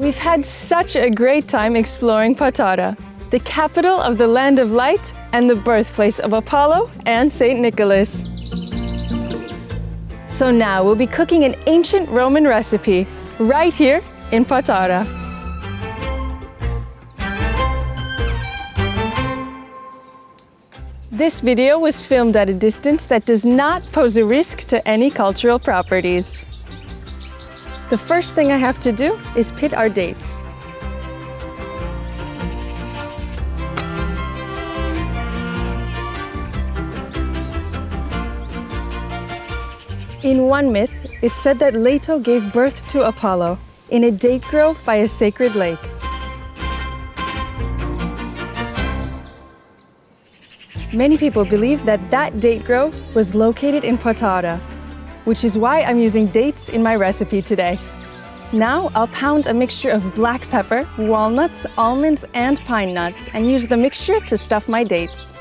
We've had such a great time exploring Patara, the capital of the land of light and the birthplace of Apollo and St. Nicholas. So now we'll be cooking an ancient Roman recipe right here in Patara. This video was filmed at a distance that does not pose a risk to any cultural properties. The first thing I have to do is pit our dates. In one myth, it's said that Leto gave birth to Apollo in a date grove by a sacred lake. Many people believe that that date grove was located in Patara, which is why I'm using dates in my recipe today. Now I'll pound a mixture of black pepper, walnuts, almonds, and pine nuts and use the mixture to stuff my dates.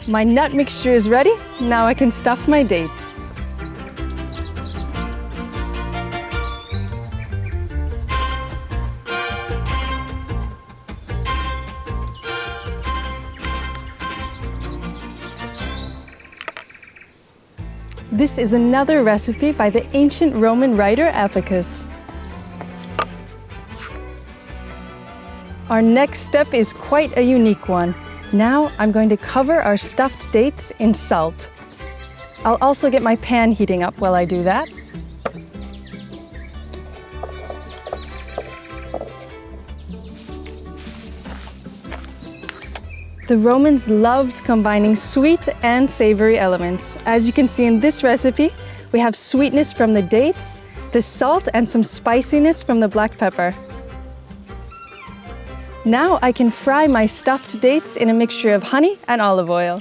My nut mixture is ready. Now I can stuff my dates. This is another recipe by the ancient Roman writer Epicus. Our next step is quite a unique one. Now I'm going to cover our stuffed dates in salt. I'll also get my pan heating up while I do that. The Romans loved combining sweet and savory elements. As you can see in this recipe, we have sweetness from the dates, the salt, and some spiciness from the black pepper. Now I can fry my stuffed dates in a mixture of honey and olive oil.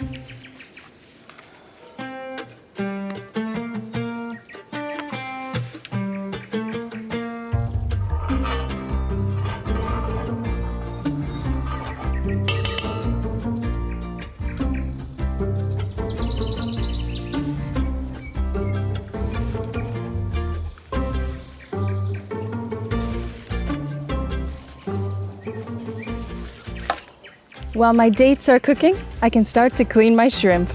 While my dates are cooking, I can start to clean my shrimp.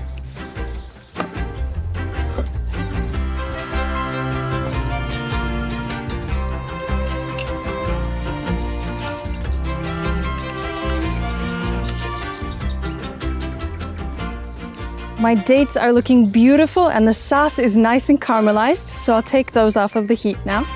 My dates are looking beautiful and the sauce is nice and caramelized, so I'll take those off of the heat now.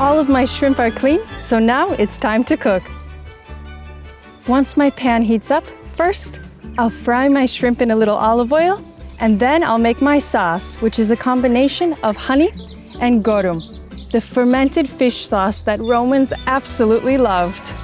All of my shrimp are clean, so now it's time to cook. Once my pan heats up, first I'll fry my shrimp in a little olive oil, and then I'll make my sauce, which is a combination of honey and garum, the fermented fish sauce that Romans absolutely loved.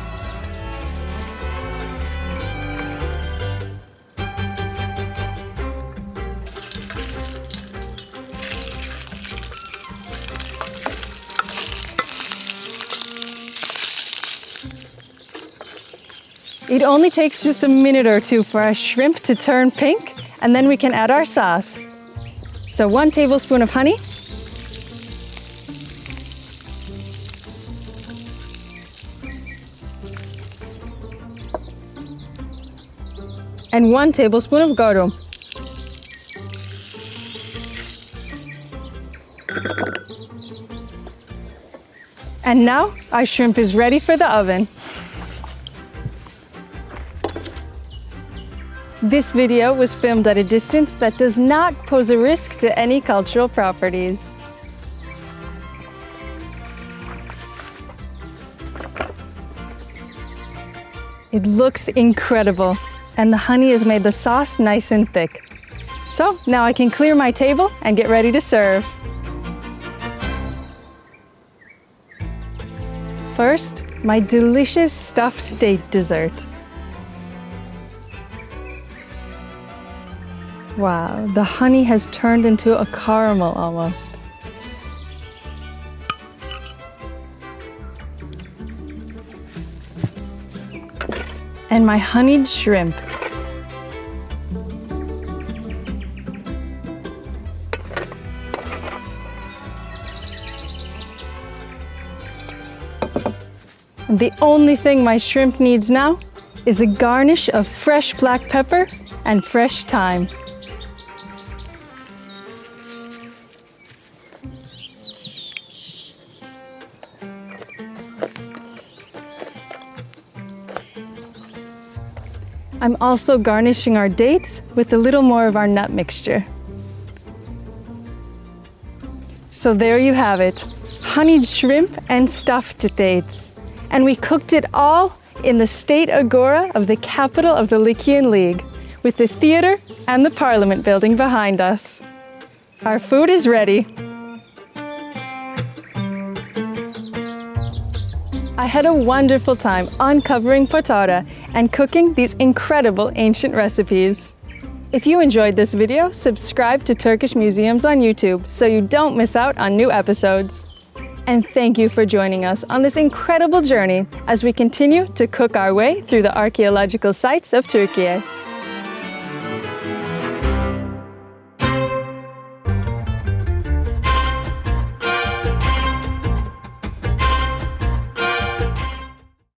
It only takes just a minute or two for our shrimp to turn pink, and then we can add our sauce. So 1 tablespoon of honey, and 1 tablespoon of garum. And now our shrimp is ready for the oven. This video was filmed at a distance that does not pose a risk to any cultural properties. It looks incredible, and the honey has made the sauce nice and thick. So now I can clear my table and get ready to serve. First, my delicious stuffed date dessert. Wow, the honey has turned into a caramel almost. And my honeyed shrimp. The only thing my shrimp needs now is a garnish of fresh black pepper and fresh thyme. I'm also garnishing our dates with a little more of our nut mixture. So there you have it, honeyed shrimp and stuffed dates. And we cooked it all in the State Agora of the capital of the Lycian League, with the theater and the Parliament building behind us. Our food is ready. I had a wonderful time uncovering Patara and cooking these incredible ancient recipes. If you enjoyed this video, subscribe to Turkish Museums on YouTube so you don't miss out on new episodes. And thank you for joining us on this incredible journey as we continue to cook our way through the archaeological sites of Türkiye.